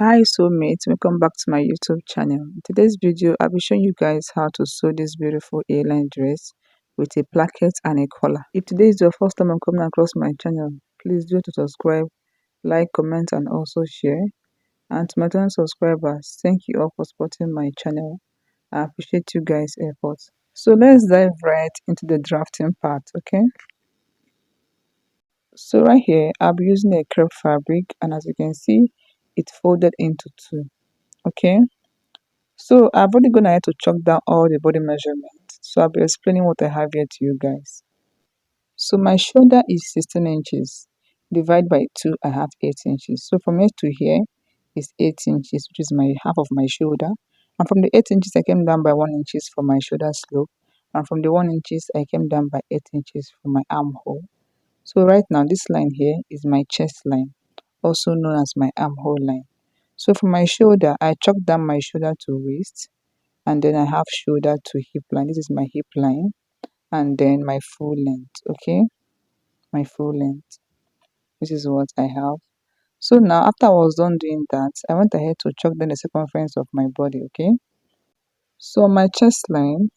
Hi soulmates, welcome back to my YouTube channel. In today's video I'll be showing you guys how to sew this beautiful A-line dress with a placket and a collar. If today is your first time I'm coming across my channel, please do to subscribe, like, comment and also share. And to my 10 subscribers, thank you all for supporting my channel. I appreciate you guys' efforts. So let's dive right into the drafting part, okay? So right here I'll be using a crepe fabric, and as you can see it's folded into two, okay? So I've already gone ahead to chalk down all the body measurements. So I'll be explaining what I have here to you guys. So my shoulder is 16 inches. Divide by 2, I have 8 inches. So from here to here is 8 inches, which is my half of my shoulder. And from the 8 inches, I came down by 1 inches for my shoulder slope. And from the 1 inches, I came down by 8 inches for my armhole. So right now, this line here is my chest line, also known as my armhole line. So for my shoulder, I chalk down my shoulder to waist, and then I have shoulder to hip line. This is my hip line, and then my full length, okay? My full length. This is what I have. So now after I was done doing that, I went ahead to chalk down the circumference of my body, okay? So on my chest line,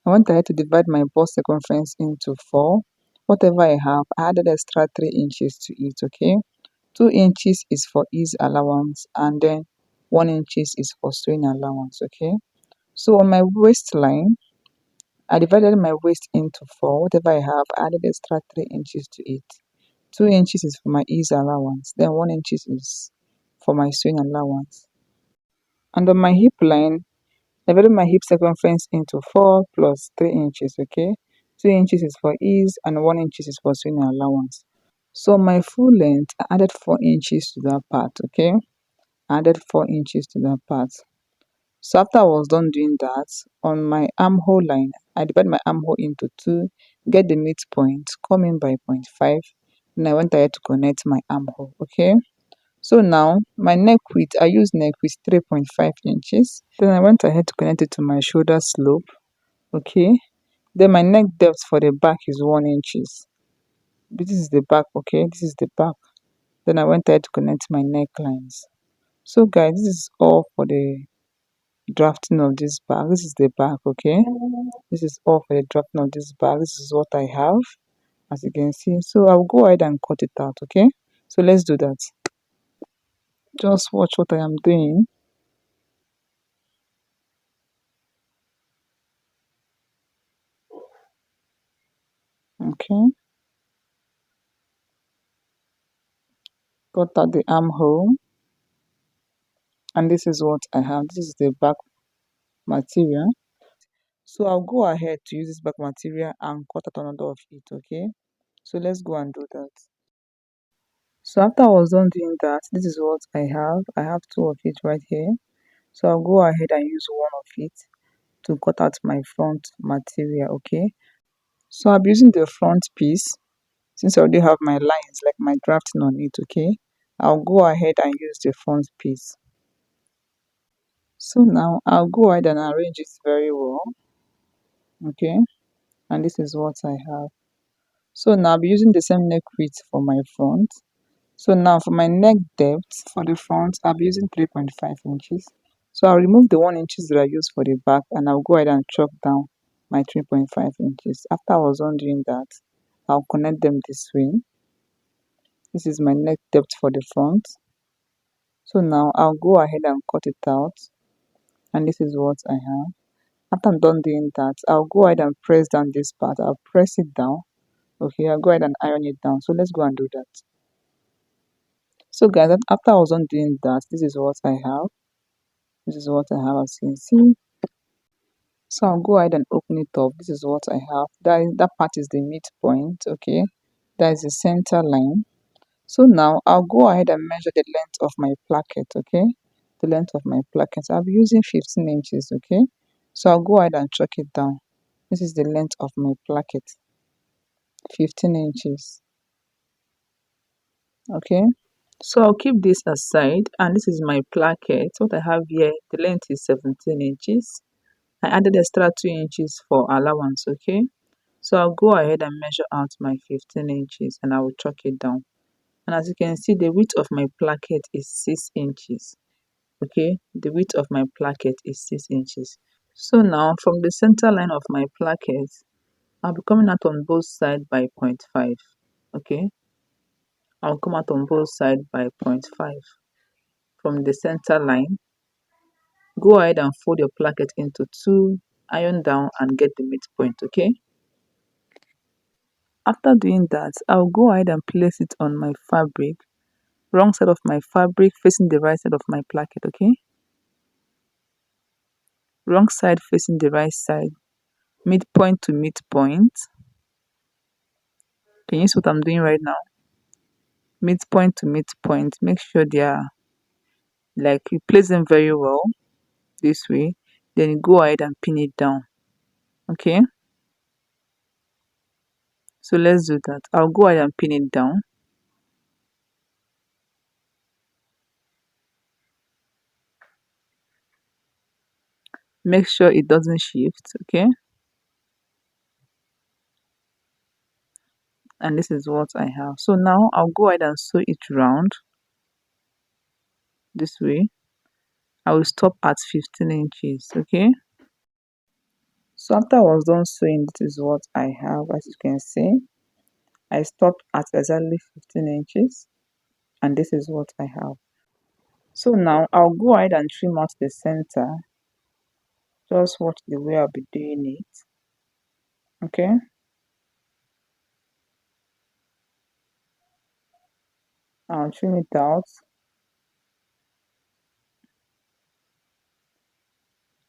I went ahead to divide my bust circumference into 4. Whatever I have, I added extra 3 inches to it, okay? 2 inches is for ease allowance, and then 1 inches is for sewing allowance, okay? So on my waistline, I divided my waist into 4. Whatever I have, added extra 3 inches to it. 2 inches is for my ease allowance. Then 1 inches is for my sewing allowance. And on my hip line, I divided my hip circumference into 4 plus 3 inches, okay? 2 inches is for ease and 1 inches is for sewing allowance. So on my full length, I added 4 inches to that part, okay? I added 4 inches to that part. So after I was done doing that, on my armhole line, I divide my armhole into 2, get the midpoint, come in by 0.5, and I went ahead to connect my armhole, okay? So now, my neck width, I use neck width 3.5 inches. Then I went ahead to connect it to my shoulder slope, okay? Then my neck depth for the back is 1 inches. This is the back, okay? This is the back. Then I went ahead to connect my necklines. So guys, this is all for the drafting of this bag. This is the bag, okay? This is all for the drafting of this bag. This is what I have, as you can see. So I'll go ahead and cut it out, okay? So let's do that. Just watch what I am doing. Okay, cut out the armhole, and this is what I have. This is the back material. So I'll go ahead to use this back material and cut out another of it, okay? So let's go and do that. So after I was done doing that, this is what I have. I have 2 of it right here. So I'll go ahead and use 1 of it to cut out my front material, okay? So I'm using the front piece since I already have my lines, like my drafting on it, okay? I'll go ahead and use the front piece. So now I'll go ahead and arrange it very well, okay? And this is what I have. So now I'll be using the same neck width for my front. So now for my neck depth for the front, I'll be using 3.5 inches. So I'll remove the 1 inches that I used for the back, and I'll go ahead and chalk down my 3.5 inches. After I was done doing that, I'll connect them this way. This is my neck depth for the front. So now I'll go ahead and cut it out, and this is what I have. After I'm done doing that, I'll go ahead and press down this part. I'll press it down. Okay, I'll go ahead and iron it down. So let's go and do that. So guys, after I was done doing that, this is what I have. This is what I have, as you can see. So I'll go ahead and open it up. This is what I have. That part is the midpoint, okay? That is the center line. So now I'll go ahead and measure the length of my placket, okay? The length of my placket. I'll be using 15 inches, okay? So I'll go ahead and chalk it down. This is the length of my placket, 15 inches, okay? So I'll keep this aside, and this is my placket. What I have here, the length is 17 inches. I added extra 2 inches for allowance, okay? So I'll go ahead and measure out my 15 inches and I will chalk it down. And as you can see, the width of my placket is 6 inches. Okay, the width of my placket is 6 inches. So now from the center line of my placket, I'll be coming out on both sides by 0.5. Okay, I'll come out on both sides by 0.5. From the center line, go ahead and fold your placket into two, iron down and get the midpoint. Okay, after doing that, I'll go ahead and place it on my fabric, wrong side of my fabric facing the right side of my placket. Okay, wrong side facing the right side, midpoint to midpoint. Can you see what I'm doing right now? Midpoint to midpoint. Make sure they are like you place them very well this way. Then you go ahead and pin it down. Okay, so let's do that. I'll go ahead and pin it down. Make sure it doesn't shift. Okay, and this is what I have. So now I'll go ahead and sew it round this way. I will stop at 15 inches. Okay, so after I was done sewing, this is what I have. As you can see, I stopped at exactly 15 inches, and this is what I have. So now I'll go ahead and trim out the center. Just watch the way I'll be doing it. Okay, I'll trim it out.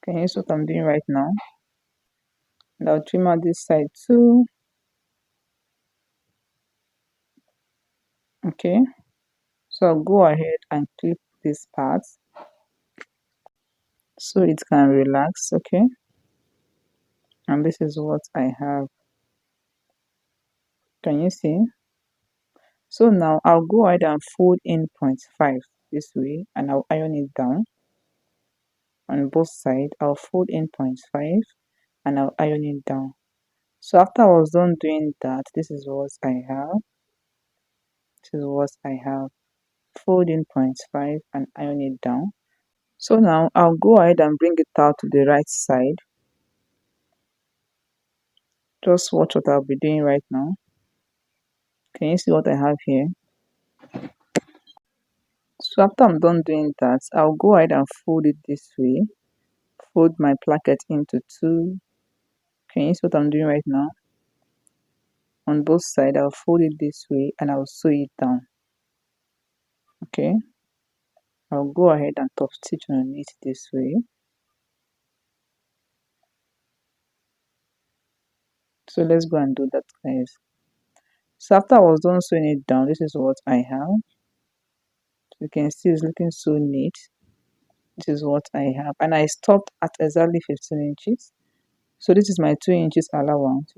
Can you see what I'm doing right now? And I'll trim out this side too. Okay, so I'll go ahead and clip this part so it can relax. Okay, and this is what I have. Can you see? So now I'll go ahead and fold in 0.5 this way and I'll iron it down on both sides. I'll fold in 0.5 and I'll iron it down. So after I was done doing that, this is what I have. This is what I have. Fold in 0.5 and iron it down. So now I'll go ahead and bring it out to the right side. Just watch what I'll be doing right now. Can you see what I have here? So after I'm done doing that, I'll go ahead and fold it this way. Fold my placket into two. Can you see what I'm doing right now? On both sides, I'll fold it this way and I'll sew it down. Okay, I'll go ahead and top stitch on it this way. So let's go and do that, guys. So after I was done sewing it down, this is what I have. You can see it's looking so neat. This is what I have, and I stopped at exactly 15 inches. So this is my 2 inches allowance,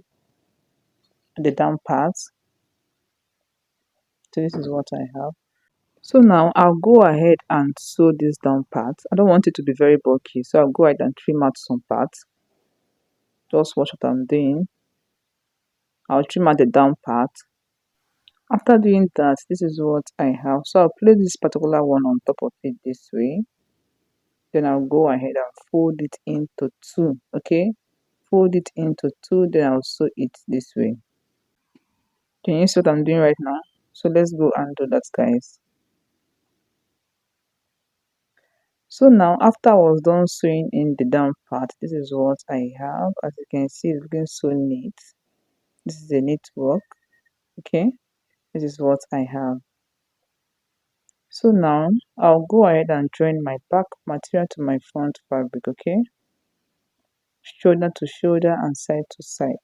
the down part. So this is what I have. So now I'll go ahead and sew this down part. I don't want it to be very bulky, so I'll go ahead and trim out some parts. Just watch what I'm doing. I'll trim out the down part. After doing that, this is what I have. So I'll place this particular one on top of it this way. Then I'll go ahead and fold it into two. Okay, fold it into two. Then I'll sew it this way. Can you see what I'm doing right now? So let's go and do that, guys. So now after I was done sewing in the down part, this is what I have. As you can see, it's looking so neat. This is a neat work. Okay, this is what I have. So now I'll go ahead and join my back material to my front fabric. Okay, shoulder to shoulder and side to side.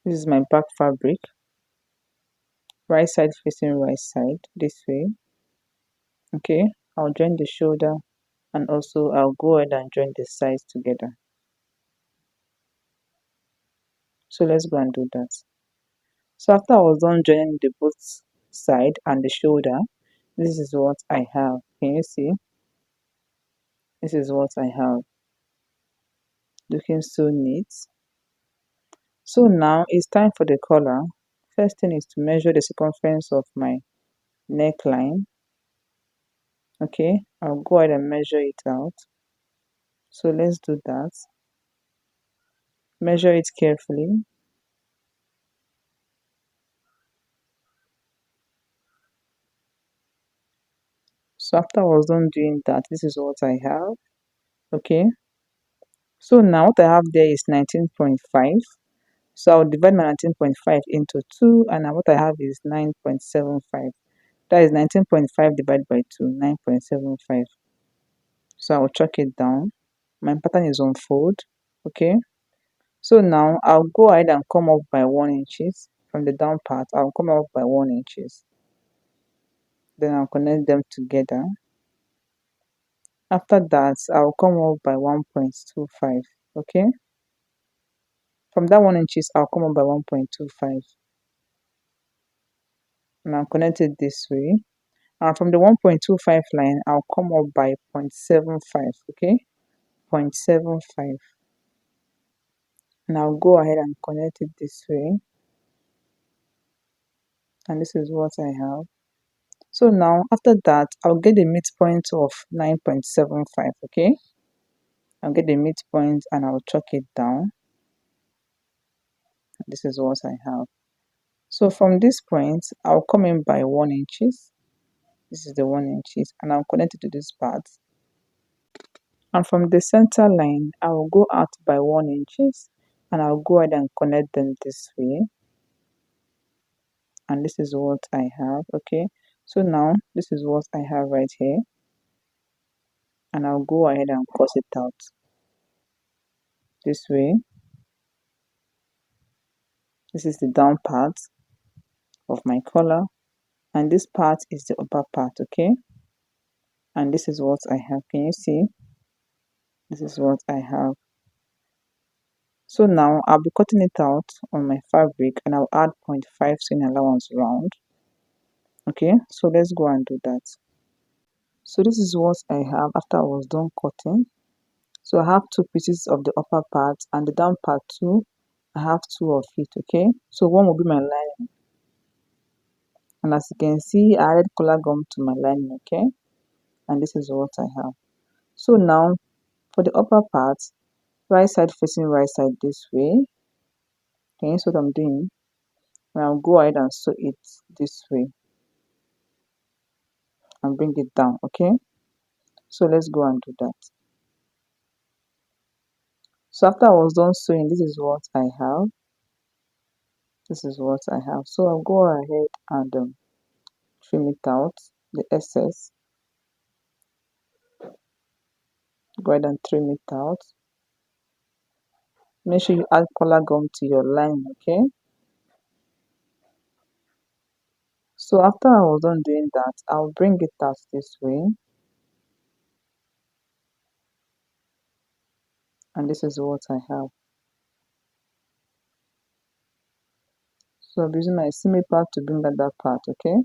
This is my back fabric, right side facing right side this way. Okay, I'll join the shoulder and also I'll go ahead and join the sides together. So let's go and do that. So after I was done joining the both side and the shoulder, this is what I have. Can you see? This is what I have. Looking so neat. So now it's time for the collar. First thing is to measure the circumference of my neckline. Okay, I'll go ahead and measure it out. So let's do that. Measure it carefully. So after I was done doing that, this is what I have. Okay, so now what I have there is 19.5. So I'll divide my 19.5 into 2, and now what I have is 9.75. That is 19.5 divided by 2, 9.75. So I'll chalk it down. My pattern is on fold. Okay, so now I'll go ahead and come up by 1 inches. From the down part, I'll come up by 1 inches. Then I'll connect them together. After that, I'll come up by 1.25. Okay, from that 1 inches, I'll come up by 1.25. And I'll connect it this way. And from the 1.25 line, I'll come up by 0.75. Okay, 0.75. And I'll go ahead and connect it this way. And this is what I have. So now, after that, I'll get the midpoint of 9.75. Okay, I'll get the midpoint and I'll chalk it down. This is what I have. So from this point, I'll come in by 1 inches. This is the 1 inches, and I'll connect it to this part. And from the center line, I will go out by 1 inches, and I'll go ahead and connect them this way. And this is what I have. Okay, so now this is what I have right here, and I'll go ahead and cross it out this way. This is the down part of my collar, and this part is the upper part. Okay, and this is what I have. Can you see? This is what I have. So now I'll be cutting it out on my fabric, and I'll add 0.5 seam allowance round. Okay, so let's go and do that. So this is what I have after I was done cutting. So I have two pieces of the upper part, and the down part too, I have two of it. Okay, so one will be my lining, and as you can see, I added collar gum to my lining. Okay, and this is what I have. So now for the upper part, right side facing right side this way. Can you see what I'm doing? And I'll go ahead and sew it this way and bring it down. Okay, so let's go and do that. So after I was done sewing, this is what I have. This is what I have. So I'll go ahead and trim it out, the excess. Go ahead and trim it out. Make sure you add collar gum to your line. Okay, so after I was done doing that, I'll bring it out this way, and this is what I have. So I'm using my seam part to bring out that part. Okay,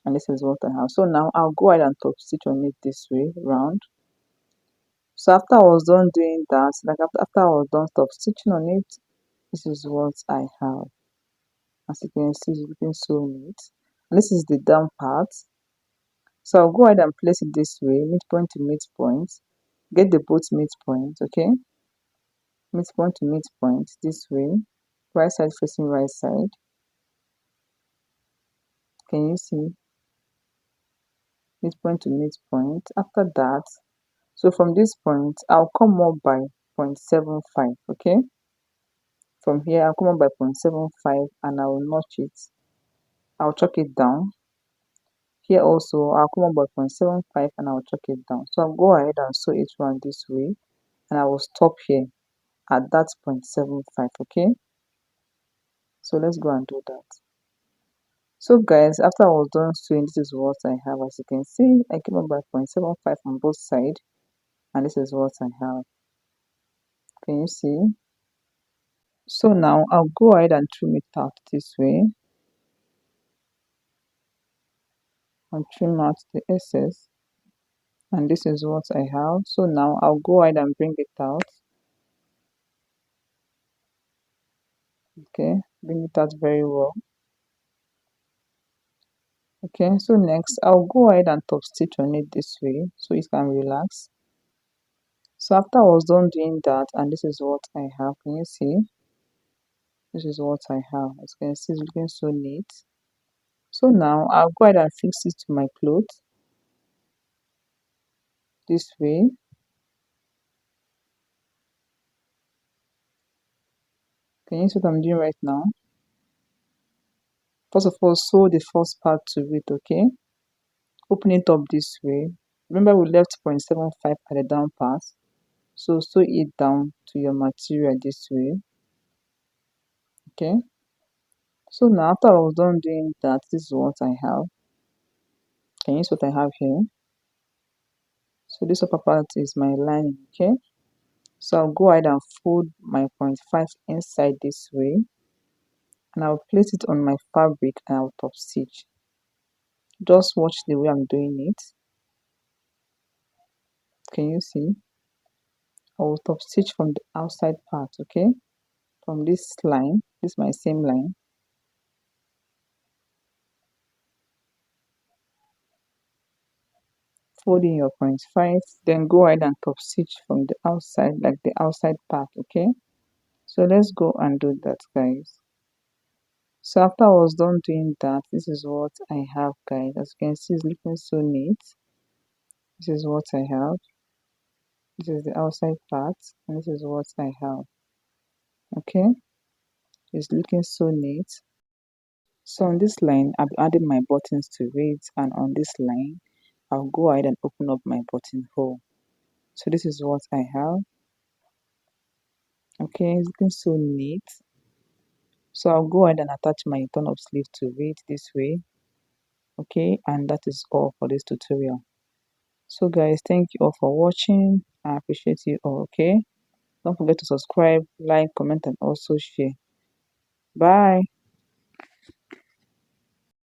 and this is what I have. So now I'll go ahead and top stitch on it this way round. So after I was done doing that, like after I was done top stitching on it, this is what I have. As you can see, it's looking so neat. And this is the down part. So I'll go ahead and place it this way, midpoint to midpoint. Get the both midpoint, okay? Midpoint to midpoint this way. Right side facing right side. Can you see? Midpoint to midpoint. After that, so from this point, I'll come up by 0.75, okay? From here, I'll come up by 0.75 and I will notch it. I'll chalk it down. Here also, I'll come up by 0.75 and I'll chalk it down. So I'll go ahead and sew it around this way, and I will stop here at that 0.75. Okay, so let's go and do that. So guys, after I was done sewing, this is what I have. As you can see, I came up by 0.75 on both sides, and this is what I have. Can you see? So now I'll go ahead and trim it out this way and trim out the excess, and this is what I have. So now I'll go ahead and bring it out. Okay, bring it out very well. Okay, so next I'll go ahead and top stitch on it this way so it can relax. So after I was done doing that, and this is what I have, can you see? This is what I have. As you can see, it's looking so neat. So now I'll go ahead and fix it to my clothes this way. Can you see what I'm doing right now? First of all, sew the first part to it, okay? Open it up this way. Remember we left 0.75 at the down part. So sew it down to your material this way, okay? So now after I was done doing that, this is what I have. Can you see what I have here? So this upper part is my lining, okay? So I'll go ahead and fold my 0.5 inside this way, and I'll place it on my fabric and I'll top stitch. Just watch the way I'm doing it. Can you see? I will top stitch from the outside part, okay? From this line, this is my same line. Fold in your 0.5, then go ahead and top stitch from the outside, like the outside part, okay? So let's go and do that, guys. So after I was done doing that, this is what I have, guys. As you can see, it's looking so neat. This is what I have. This is the outside part, and this is what I have. Okay, it's looking so neat. So on this line, I'll be adding my buttons to it, and on this line, I'll go ahead and open up my buttonhole. So this is what I have. Okay, it's looking so neat. So I'll go ahead and attach my turn-up sleeve to it this way. Okay, and that is all for this tutorial. So guys, thank you all for watching. I appreciate you all. Okay, don't forget to subscribe, like, comment, and also share. Bye.